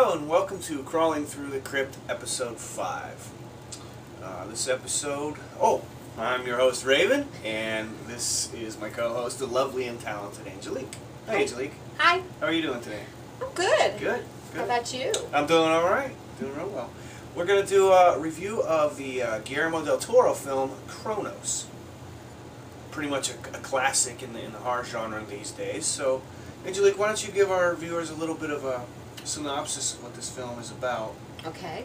Hello and welcome to Crawling Through the Crypt, Episode 5. This episode... I'm your host, Raven, and this is my co-host, the lovely and talented Angelique. Hi, Angelique. Hi. How are you doing today? I'm good. Good. How about you? I'm doing all right. Doing real well. We're going to do a review of the Guillermo del Toro film, Cronos. Pretty much a classic in the horror genre these days. So, Angelique, why don't you give our viewers a little bit of a synopsis of what this film is about, Okay.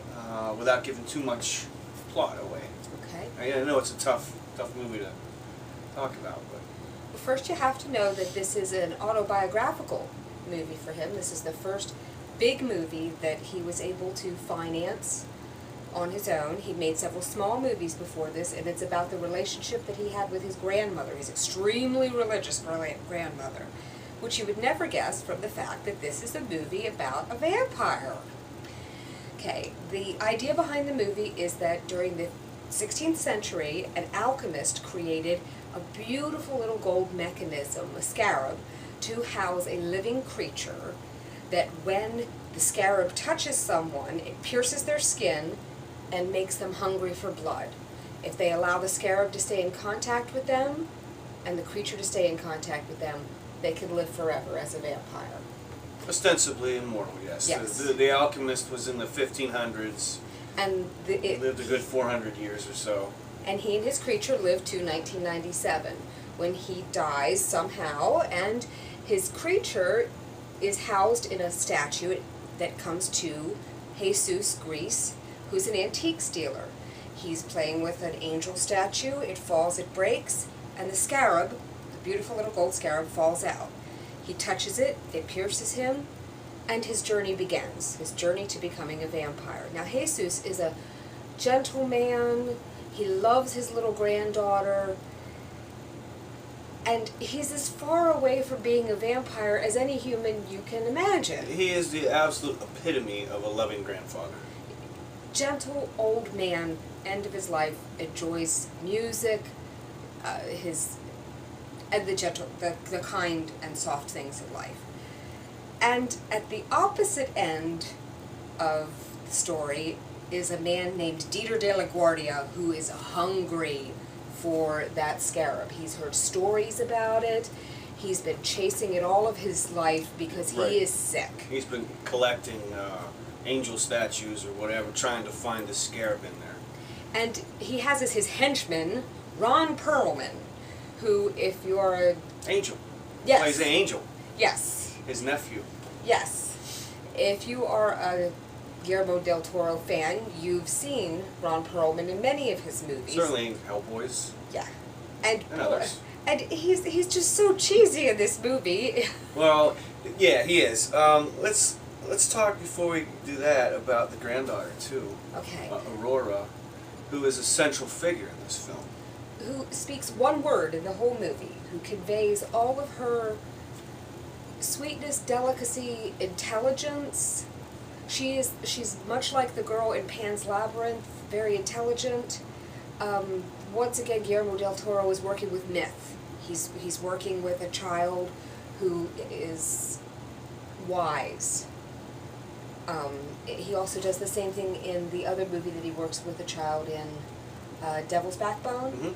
without giving too much plot away. Okay. I know it's a tough movie to talk about, but First, you have to know that this is an autobiographical movie for him. This is the first big movie that he was able to finance on his own. He made several small movies before this, and it's about the relationship that he had with his grandmother, his extremely religious grandmother, which you would never guess from the fact that this is a movie about a vampire. Okay, the idea behind the movie is that during the 16th century, an alchemist created a beautiful little gold mechanism, a scarab, to house a living creature that when the scarab touches someone, it pierces their skin and makes them hungry for blood. If they allow the scarab to stay in contact with them and the creature to stay in contact with them, they can live forever as a vampire. ostensibly immortal, yes. Yes. The alchemist was in the 1500s. And Lived a good 400 years or so. And he and his creature lived to 1997, when he dies somehow, and his creature is housed in a statue that comes to Jesus Greece, who's an antiques dealer. He's playing with an angel statue, it falls, it breaks, and the scarab, the beautiful little gold scarab, falls out. He touches it, it pierces him, and his journey begins, his journey to becoming a vampire. Now, Jesus is a gentleman, he loves his little granddaughter, and he's as far away from being a vampire as any human you can imagine. He is the absolute epitome of a loving grandfather. Gentle old man, end of his life, enjoys music, the kind and soft things in life. And at the opposite end of the story is a man named Dieter de la Guardia, who is hungry for that scarab. He's heard stories about it. He's been chasing it all of his life because he is sick. He's been collecting angel statues or whatever, trying to find the scarab in there. And he has as his henchman, Ron Perlman, who, if you're a... Angel. Yes. Plays the angel. Yes. His nephew. Yes. If you are a Guillermo del Toro fan, you've seen Ron Perlman in many of his movies. Certainly in Hellboys. Yeah. And others. And he's just so cheesy in this movie. Well, yeah, he is. Let's talk before we do that about the granddaughter too. Okay. Aurora, who is a central figure in this film. Who speaks one word in the whole movie, who conveys all of her sweetness, delicacy, intelligence. She's much like the girl in Pan's Labyrinth, very intelligent. Once again, Guillermo del Toro is working with myth. He's working with a child who is wise. He also does the same thing in the other movie that he works with a child in, Devil's Backbone. Mm-hmm.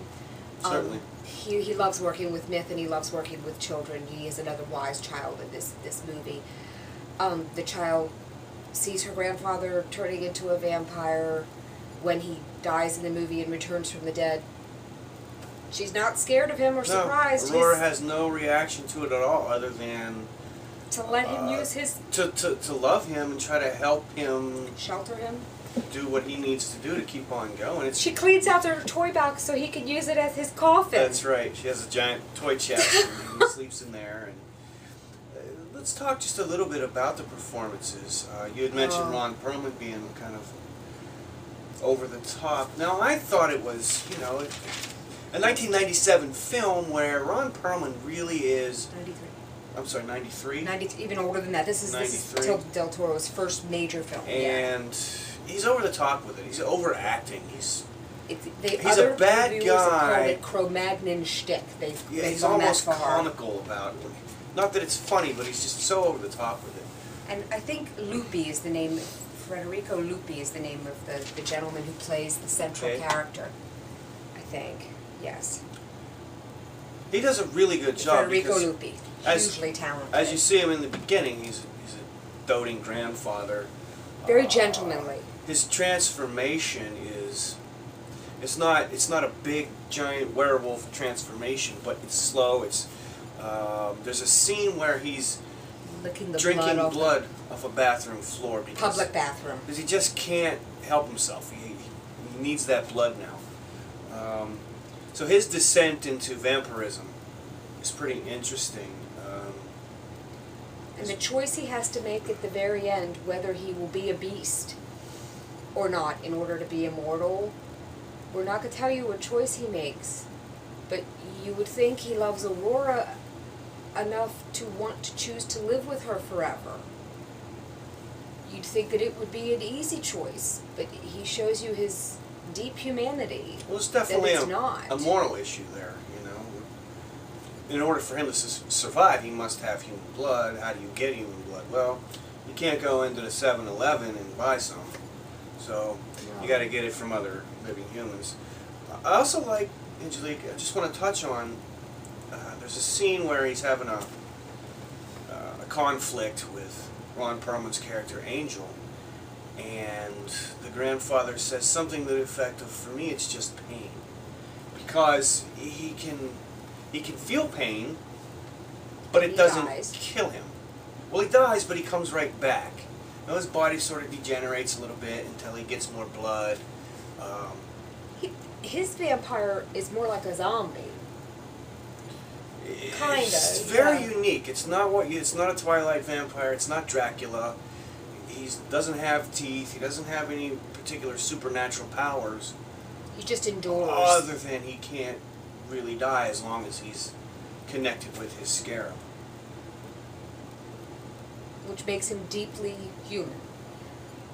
Certainly. He loves working with myth and he loves working with children. He is another wise child in this movie. The child sees her grandfather turning into a vampire when he dies in the movie and returns from the dead. She's not scared of him or surprised. Aurora has no reaction to it at all, other than to let him use his... To love him and try to help him... Shelter him. Do what he needs to do to keep on going. She cleans out their toy box so he can use it as his coffin. That's right. She has a giant toy chest and he sleeps in there. And let's talk just a little bit about the performances. You had mentioned Ron Perlman being kind of over the top. Now, I thought it was, a 1997 film where Ron Perlman really is... 93. I'm sorry, 93? 93, even older than that. This is Del Toro's first major film. And he's over the top with it. He's overacting. He's He's a bad guy. Called it Cro-Magnon shtick. He's almost comical about it. Not that it's funny, but he's just so over the top with it. And I think Lupi is the name, Federico Lupi is the name of the gentleman who plays the central character, I think, yes. He does a really good job. Federico Lupi, hugely talented. As you see him in the beginning, he's a doting grandfather. Very gentlemanly. His transformation is, it's not a big giant werewolf transformation, but it's slow. It's there's a scene where he's licking the drinking blood off a bathroom floor public bathroom because he just can't help himself. He needs that blood now. So his descent into vampirism is pretty interesting. And the choice he has to make at the very end, whether he will be a beast or not in order to be immortal, we're not going to tell you what choice he makes, but you would think he loves Aurora enough to want to choose to live with her forever. You'd think that it would be an easy choice, but he shows you his deep humanity. Well, it's definitely not a moral issue there, you know. In order for him to survive, he must have human blood. How do you get human blood? Well, you can't go into the 7-Eleven and buy some. So you got to get it from other living humans. I also like, Angelique, I just want to touch on, there's a scene where he's having a conflict with Ron Perlman's character, Angel, and the grandfather says something to the effect of, for me it's just pain. Because he can feel pain, but it doesn't kill him. Well, he dies, but he comes right back. You know, his body sort of degenerates a little bit until he gets more blood. His vampire is more like a zombie. Kind of. It's very unique. It's not it's not a Twilight vampire. It's not Dracula. He doesn't have teeth. He doesn't have any particular supernatural powers. He just endures. Other than he can't really die as long as he's connected with his scarab. Which makes him deeply human.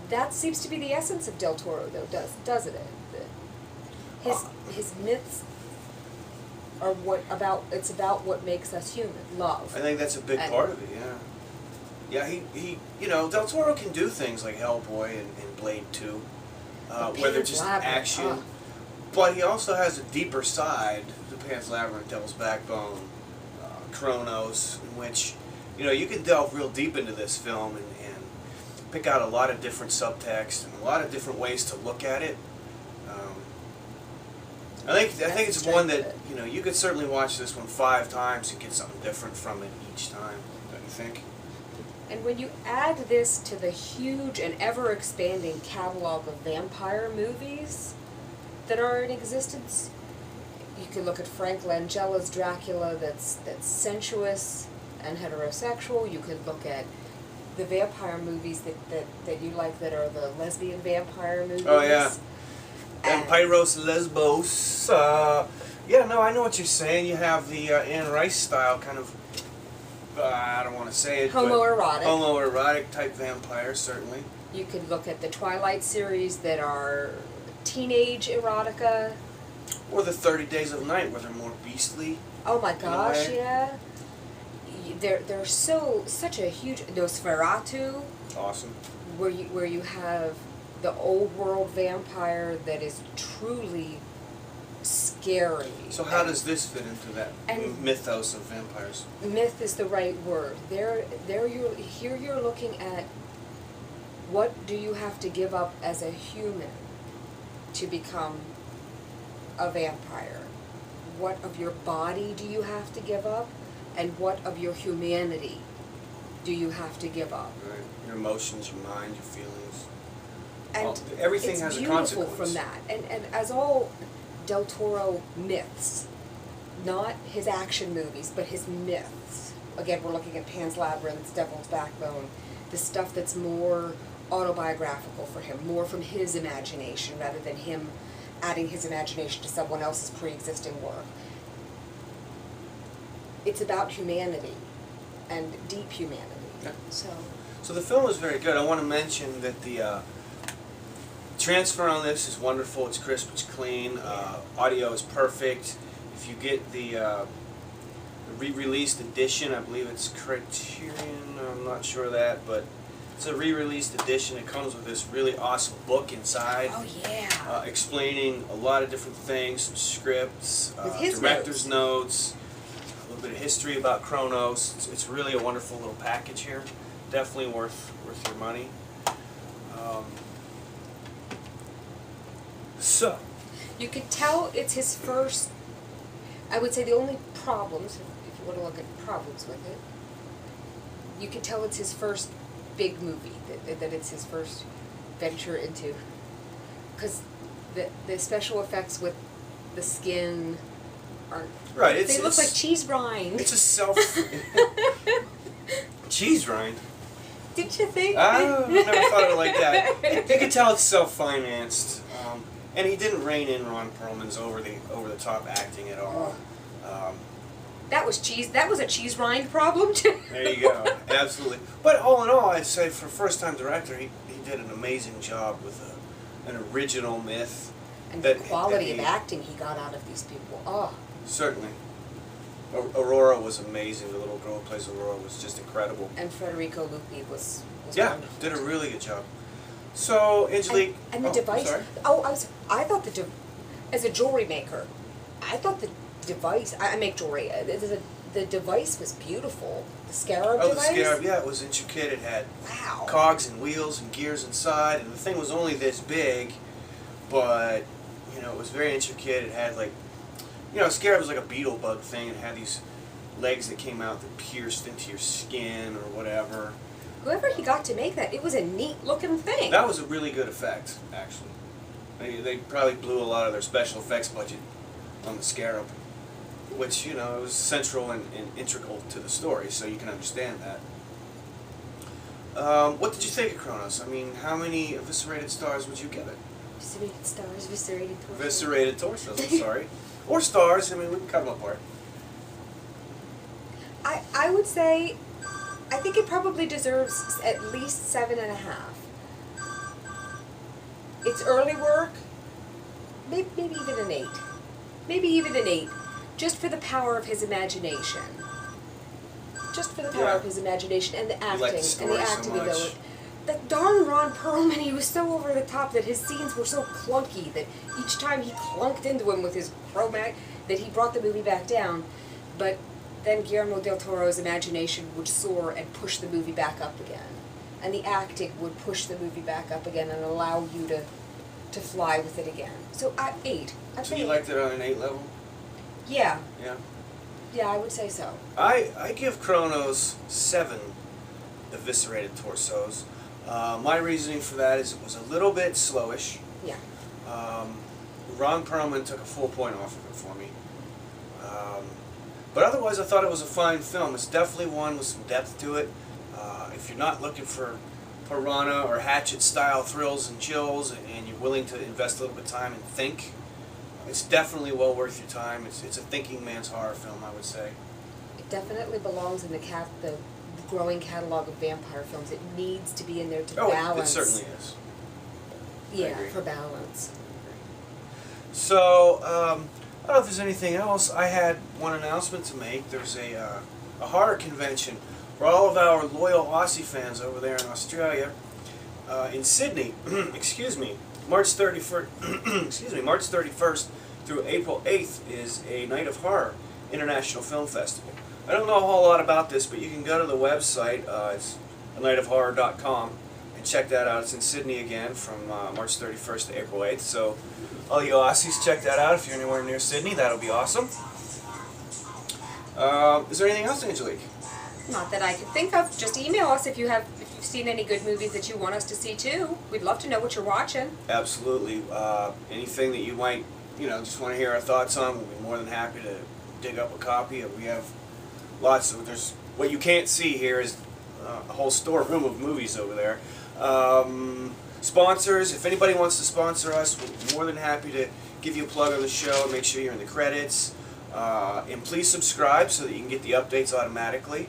That seems to be the essence of Del Toro, though, doesn't it? His myths are it's about what makes us human, love. I think that's a big part of it, yeah. Yeah, he you know, Del Toro can do things like Hellboy and Blade 2, where they're just action. But he also has a deeper side, the Pan's Labyrinth, Devil's Backbone, Cronos, in which, you know, you can delve real deep into this film and pick out a lot of different subtext and a lot of different ways to look at it. I think it's one that, you know, you could certainly watch this one 5 times and get something different from it each time, don't you think? And when you add this to the huge and ever-expanding catalog of vampire movies that are in existence, you could look at Frank Langella's Dracula that's sensuous and heterosexual. You could look at the vampire movies that you like that are the lesbian vampire movies. Oh, yeah. Vampiros Lesbos. Yeah, no, I know what you're saying. You have the Anne Rice style kind of, I don't want to say it, homoerotic type vampires, certainly. You could look at the Twilight series that are teenage erotica. Or the 30 Days of Night, where they're more beastly. Oh my gosh, yeah. They're such a huge Nosferatu. Awesome. Where you have the old world vampire that is truly scary. So how does this fit into that mythos of vampires? Myth is the right word. Here you're looking at what do you have to give up as a human to become a vampire? What of your body do you have to give up? And what of your humanity do you have to give up? Right. Your emotions, your mind, your feelings. And everything has a consequence. It's beautiful from that. And as all Del Toro myths, not his action movies, but his myths. Again, we're looking at Pan's Labyrinth, Devil's Backbone, the stuff that's more autobiographical for him, more from his imagination rather than him adding his imagination to someone else's pre-existing work. It's about humanity and deep humanity. Yeah. So the film is very good. I want to mention that the transfer on this is wonderful. It's crisp, it's clean. Audio is perfect. If you get the re-released edition, I believe it's Criterion. I'm not sure of that, but It's a re-released edition. It comes with this really awesome book inside. Oh yeah. Explaining a lot of different things, some scripts, With his director's notes, a little bit of history about Cronos. It's really a wonderful little package here. Definitely worth your money. So, You could tell it's his first. I would say the only problems, if you want to look at problems with it, you could tell it's his first big movie. That it's his first venture into. Because the special effects with the skin aren't. right, They look like cheese rind. It's a self cheese rind. Did you think? I never thought of it like that. You can tell it's self-financed, and he didn't rein in Ron Perlman's over the top acting at all. That was cheese. That was a cheese rind problem too. There you go, absolutely. But all in all, I'd say for a first-time director, he did an amazing job with an original myth. And the quality of acting he got out of these people. Oh. Certainly. Aurora was amazing. The little girl who plays Aurora was just incredible. And Federico Lupi was wonderful. Did a really good job. So, Angelique... And the device... Sorry? I thought as a jewelry maker, I thought the device... I make jewelry. The device was beautiful. The scarab device? Oh, the scarab, yeah, it was intricate. It had cogs and wheels and gears inside, and the thing was only this big, but, you know, it was very intricate. It had, like... You know, a scarab was like a beetle bug thing. It had these legs that came out that pierced into your skin or whatever. Whoever he got to make that, it was a neat looking thing. That was a really good effect, actually. They probably blew a lot of their special effects budget on the scarab, which, you know, was central and integral to the story, so you can understand that. What did you think of Cronos? I mean, how many eviscerated stars would you give it? Eviscerated stars, eviscerated torsos. Eviscerated torsos, I'm sorry. Or stars, I mean, we can cut them apart. I would say, I think it probably deserves at least 7.5. It's early work, maybe even an 8. Maybe even an 8, just for the power of his imagination. Just for the power of his imagination and the acting and the acting ability. That darn Ron Perlman, he was so over the top that his scenes were so clunky that each time he clunked into him with his chromatic, that he brought the movie back down. But then Guillermo del Toro's imagination would soar and push the movie back up again. And the acting would push the movie back up again and allow you to fly with it again. So at 8. So you liked it on an 8 level? Yeah. Yeah? Yeah, I would say so. I give Cronos 7 eviscerated torsos. My reasoning for that is it was a little bit slowish. Yeah. Ron Perlman took a full point off of it for me. But otherwise, I thought it was a fine film. It's definitely one with some depth to it. If you're not looking for Piranha or Hatchet-style thrills and chills, and you're willing to invest a little bit of time and think, it's definitely well worth your time. It's a thinking man's horror film, I would say. It definitely belongs in the growing catalog of vampire films. It needs to be in there to balance. It certainly is. Yeah, for balance. So, I don't know if there's anything else. I had one announcement to make. There's a horror convention for all of our loyal Aussie fans over there in Australia, in Sydney. Excuse me, March 31st. Excuse me, March 31st through April 8th is a Night of Horror International Film Festival. I don't know a whole lot about this, but you can go to the website. It's anightofhorror.com and check that out. It's in Sydney again from March 31st to April 8th. So all you Aussies, check that out if you're anywhere near Sydney. That'll be awesome. Is there anything else, Angelique? Not that I can think of. Just email us if you've seen any good movies that you want us to see too. We'd love to know what you're watching. Absolutely. Anything that you might, just want to hear our thoughts on, we'll be more than happy to dig up a copy. We have lots of, what you can't see here is a whole storeroom of movies over there. Sponsors, if anybody wants to sponsor us, we're more than happy to give you a plug on the show and make sure you're in the credits. And please subscribe so that you can get the updates automatically.